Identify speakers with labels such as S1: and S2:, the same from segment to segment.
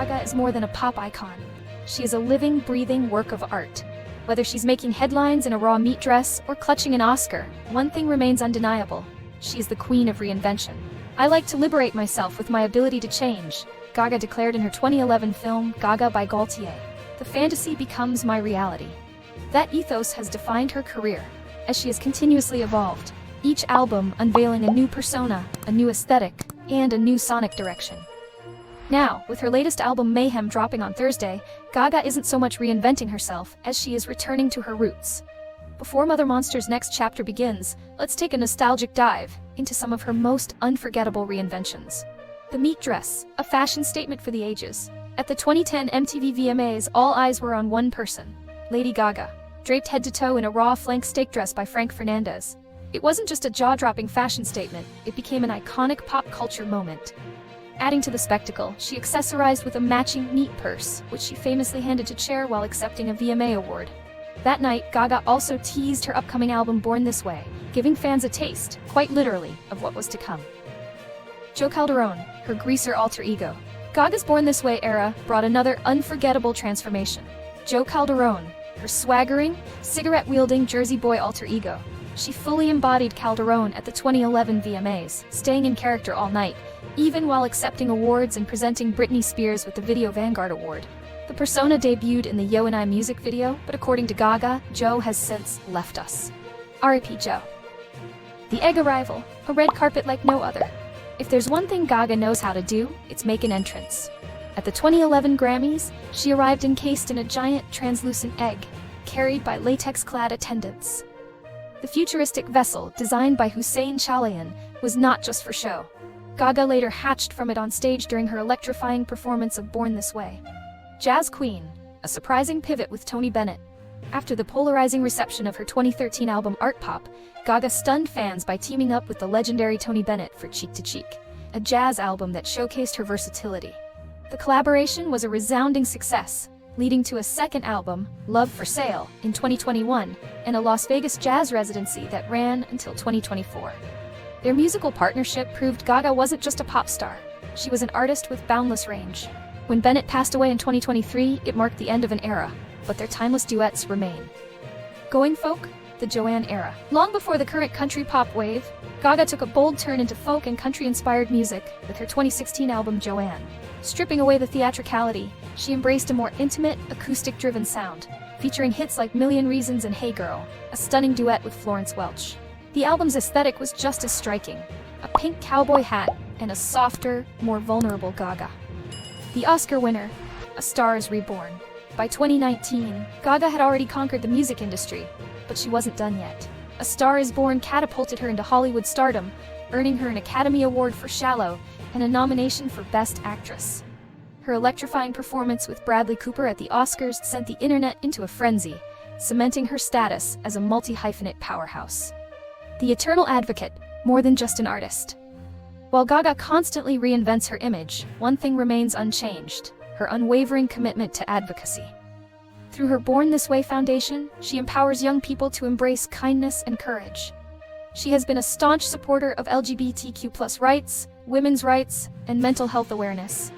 S1: Gaga is more than a pop icon. She is a living, breathing work of art. Whether she's making headlines in a raw meat dress or clutching an Oscar, one thing remains undeniable. She is the queen of reinvention. "I like to liberate myself with my ability to change," Gaga declared in her 2011 film, Gaga by Gaultier. "The fantasy becomes my reality." That ethos has defined her career, as she has continuously evolved, each album unveiling a new persona, a new aesthetic, and a new sonic direction. Now, with her latest album Mayhem dropping on Thursday, Gaga isn't so much reinventing herself as she is returning to her roots. Before Mother Monster's next chapter begins, let's take a nostalgic dive into some of her most unforgettable reinventions. The meat dress, a fashion statement for the ages. At the 2010 MTV VMAs, all eyes were on one person, Lady Gaga, draped head to toe in a raw flank steak dress by Frank Fernandez. It wasn't just a jaw-dropping fashion statement, it became an iconic pop culture moment. Adding to the spectacle, she accessorized with a matching meat purse, which she famously handed to Cher while accepting a VMA award. That night, Gaga also teased her upcoming album Born This Way, giving fans a taste, quite literally, of what was to come. Jo Calderone, her greaser alter ego. Gaga's Born This Way era brought another unforgettable transformation. Jo Calderone, her swaggering, cigarette-wielding Jersey boy alter ego. She fully embodied Calderone at the 2011 VMAs, staying in character all night, even while accepting awards and presenting Britney Spears with the Video Vanguard Award. The persona debuted in the Yo and I music video, but according to Gaga, Jo has since left us. R.I.P. Jo. The egg arrival, a red carpet like no other. If there's one thing Gaga knows how to do, it's make an entrance. At the 2011 Grammys, she arrived encased in a giant translucent egg, carried by latex-clad attendants. The futuristic vessel, designed by Hussein Chalayan, was not just for show. Gaga later hatched from it on stage during her electrifying performance of Born This Way. Jazz Queen, a surprising pivot with Tony Bennett. After the polarizing reception of her 2013 album Art Pop, Gaga stunned fans by teaming up with the legendary Tony Bennett for Cheek to Cheek, a jazz album that showcased her versatility. The collaboration was a resounding success, leading to a second album, Love for Sale, in 2021, and a Las Vegas jazz residency that ran until 2024. Their musical partnership proved Gaga wasn't just a pop star. She was an artist with boundless range. When Bennett passed away in 2023, it marked the end of an era, but their timeless duets remain. Going folk? The Joanne era. Long before the current country pop wave, Gaga took a bold turn into folk and country-inspired music with her 2016 album Joanne. Stripping away the theatricality, she embraced a more intimate, acoustic-driven sound, featuring hits like Million Reasons and Hey Girl, a stunning duet with Florence Welch. The album's aesthetic was just as striking, a pink cowboy hat and a softer, more vulnerable Gaga. The Oscar winner, A Star is Reborn. By 2019, Gaga had already conquered the music industry, but she wasn't done yet. A Star is Born catapulted her into Hollywood stardom, earning her an Academy Award for Shallow and a nomination for Best Actress. Her electrifying performance with Bradley Cooper at the Oscars sent the internet into a frenzy, cementing her status as a multi-hyphenate powerhouse. The eternal advocate, more than just an artist. While Gaga constantly reinvents her image, one thing remains unchanged: her unwavering commitment to advocacy. Through her Born This Way Foundation, she empowers young people to embrace kindness and courage. She has been a staunch supporter of LGBTQ+ rights, women's rights, and mental health awareness.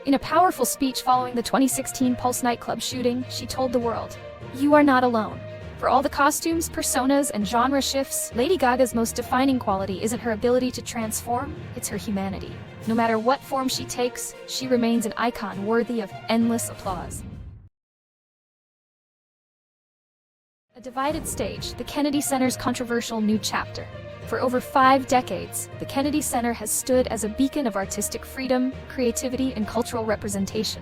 S1: In a powerful speech following the 2016 Pulse nightclub shooting, she told the world, "You are not alone." For all the costumes, personas, and genre shifts, Lady Gaga's most defining quality isn't her ability to transform, it's her humanity. No matter what form she takes, she remains an icon worthy of endless applause. A divided stage, the Kennedy Center's controversial new chapter. For over 5 decades, the Kennedy Center has stood as a beacon of artistic freedom, creativity, and cultural representation.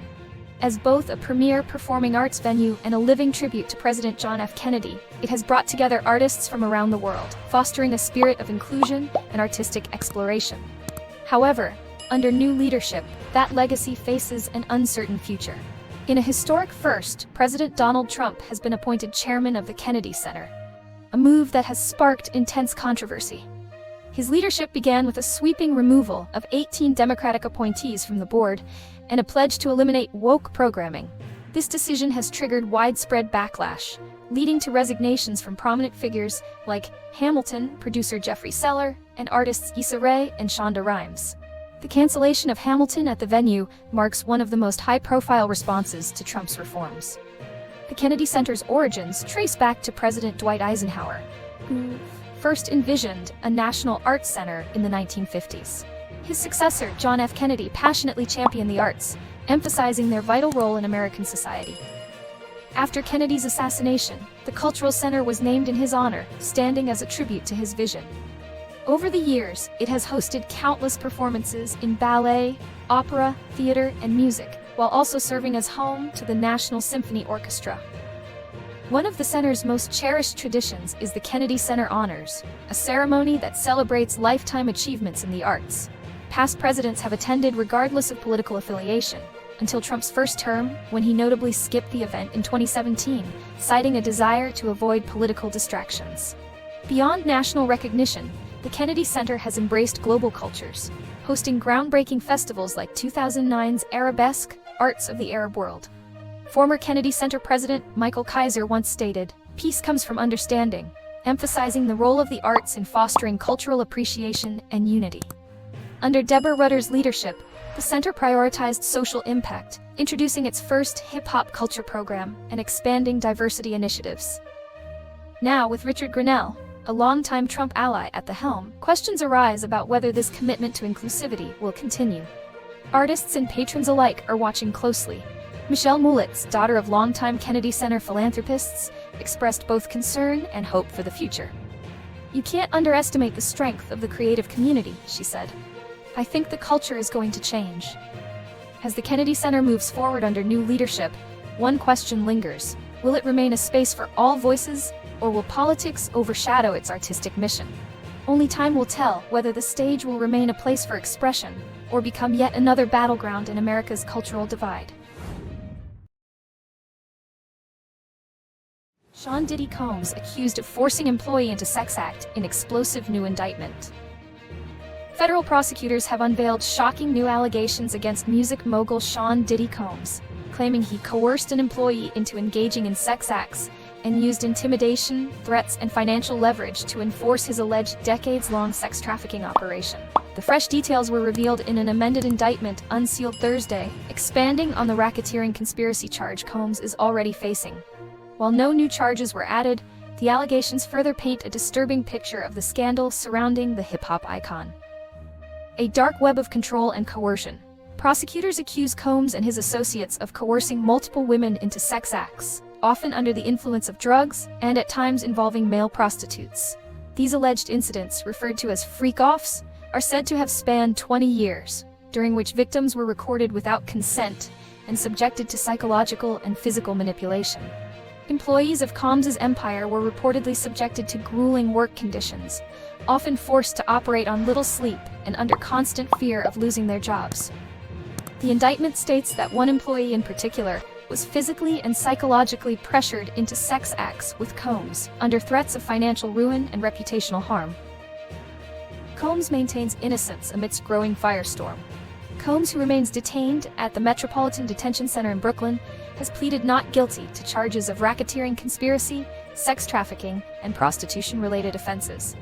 S1: As both a premier performing arts venue and a living tribute to President John F. Kennedy, it has brought together artists from around the world, fostering a spirit of inclusion and artistic exploration. However, under new leadership, that legacy faces an uncertain future. In a historic first, President Donald Trump has been appointed chairman of the Kennedy Center, a move that has sparked intense controversy. His leadership began with a sweeping removal of 18 Democratic appointees from the board and a pledge to eliminate woke programming. This decision has triggered widespread backlash, leading to resignations from prominent figures like Hamilton producer Jeffrey Seller and artists Issa Rae and Shonda Rhimes. The cancellation of Hamilton at the venue marks one of the most high-profile responses to Trump's reforms. The Kennedy Center's origins trace back to President Dwight Eisenhower, who first envisioned a national arts center in the 1950s. His successor, John F. Kennedy, passionately championed the arts, emphasizing their vital role in American society. After Kennedy's assassination, the Cultural Center was named in his honor, standing as a tribute to his vision. Over the years, it has hosted countless performances in ballet, opera, theater, and music, while also serving as home to the National Symphony Orchestra. One of the center's most cherished traditions is the Kennedy Center Honors, a ceremony that celebrates lifetime achievements in the arts. Past presidents have attended regardless of political affiliation, until Trump's first term, when he notably skipped the event in 2017, citing a desire to avoid political distractions. Beyond national recognition, the Kennedy Center has embraced global cultures, hosting groundbreaking festivals like 2009's Arabesque, Arts of the Arab World. Former Kennedy Center President Michael Kaiser once stated, "Peace comes from understanding," emphasizing the role of the arts in fostering cultural appreciation and unity. Under Deborah Rutter's leadership, the center prioritized social impact, introducing its first hip-hop culture program and expanding diversity initiatives. Now, with Richard Grenell, a longtime Trump ally at the helm, questions arise about whether this commitment to inclusivity will continue. Artists and patrons alike are watching closely. Michelle Mulitz, daughter of longtime Kennedy Center philanthropists, expressed both concern and hope for the future. "You can't underestimate the strength of the creative community," she said. "I think the culture is going to change." As the Kennedy Center moves forward under new leadership, one question lingers. Will it remain a space for all voices, or will politics overshadow its artistic mission? Only time will tell whether the stage will remain a place for expression, or become yet another battleground in America's cultural divide. Sean Diddy Combs accused of forcing employee into sex act in explosive new indictment. Federal prosecutors have unveiled shocking new allegations against music mogul Sean Diddy Combs, claiming he coerced an employee into engaging in sex acts and used intimidation, threats, and financial leverage to enforce his alleged decades-long sex trafficking operation. The fresh details were revealed in an amended indictment unsealed Thursday, expanding on the racketeering conspiracy charge Combs is already facing. While no new charges were added, the allegations further paint a disturbing picture of the scandal surrounding the hip-hop icon. A dark web of control and coercion. Prosecutors accuse Combs and his associates of coercing multiple women into sex acts, often under the influence of drugs, and at times involving male prostitutes. These alleged incidents, referred to as freak-offs, are said to have spanned 20 years, during which victims were recorded without consent and subjected to psychological and physical manipulation. Employees of Combs' empire were reportedly subjected to grueling work conditions, often forced to operate on little sleep and under constant fear of losing their jobs. The indictment states that one employee in particular was physically and psychologically pressured into sex acts with Combs, under threats of financial ruin and reputational harm. Combs maintains innocence amidst growing firestorm. Combs, who remains detained at the Metropolitan Detention Center in Brooklyn, has pleaded not guilty to charges of racketeering conspiracy, sex trafficking, and prostitution-related offenses.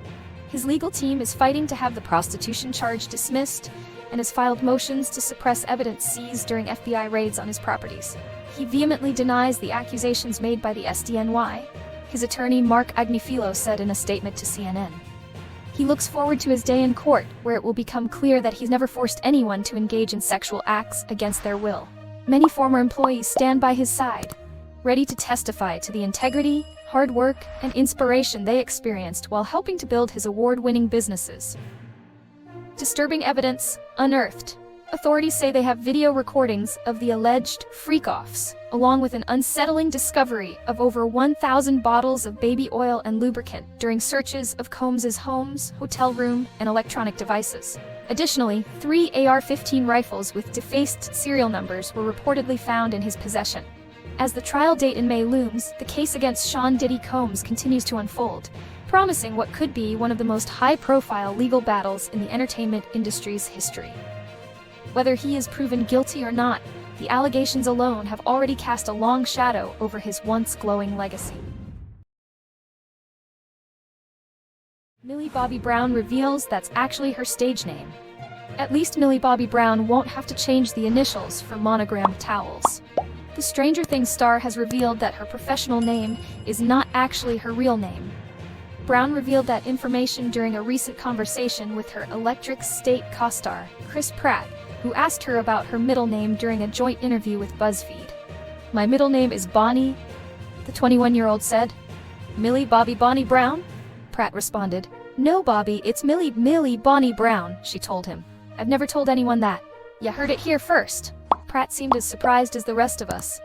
S1: His legal team is fighting to have the prostitution charge dismissed and has filed motions to suppress evidence seized during FBI raids on his properties. He vehemently denies the accusations made by the SDNY, his attorney Mark Agnifilo said in a statement to CNN. He looks forward to his day in court, where it will become clear that he's never forced anyone to engage in sexual acts against their will. Many former employees stand by his side, ready to testify to the integrity, hard work, and inspiration they experienced while helping to build his award-winning businesses. Disturbing evidence unearthed. Authorities say they have video recordings of the alleged freak-offs, along with an unsettling discovery of over 1,000 bottles of baby oil and lubricant during searches of Combs' homes, hotel room, and electronic devices. Additionally, 3 AR-15 rifles with defaced serial numbers were reportedly found in his possession. As the trial date in May looms, the case against Sean Diddy Combs continues to unfold, promising what could be one of the most high-profile legal battles in the entertainment industry's history. Whether he is proven guilty or not, the allegations alone have already cast a long shadow over his once glowing legacy. Millie Bobby Brown reveals that's actually her stage name. At least Millie Bobby Brown won't have to change the initials for monogrammed towels. The Stranger Things star has revealed that her professional name is not actually her real name. Brown revealed that information during a recent conversation with her Electric State co-star, Chris Pratt, who asked her about her middle name during a joint interview with BuzzFeed. "My middle name is Bonnie," the 21-year-old said. "Millie Bobby Bonnie Brown?" Pratt responded. "No, Bobby, it's Millie Bonnie Brown," she told him. "I've never told anyone that. You heard it here first." Pratt seemed as surprised as the rest of us.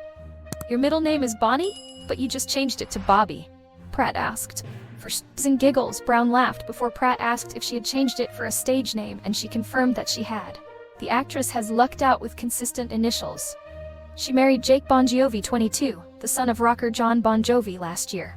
S1: "Your middle name is Bonnie? But you just changed it to Bobby?" Pratt asked. For shits and giggles, Brown laughed before Pratt asked if she had changed it for a stage name, and she confirmed that she had. The actress has lucked out with consistent initials. She married Jake Bon Jovi, 22, the son of rocker John Bon Jovi, last year.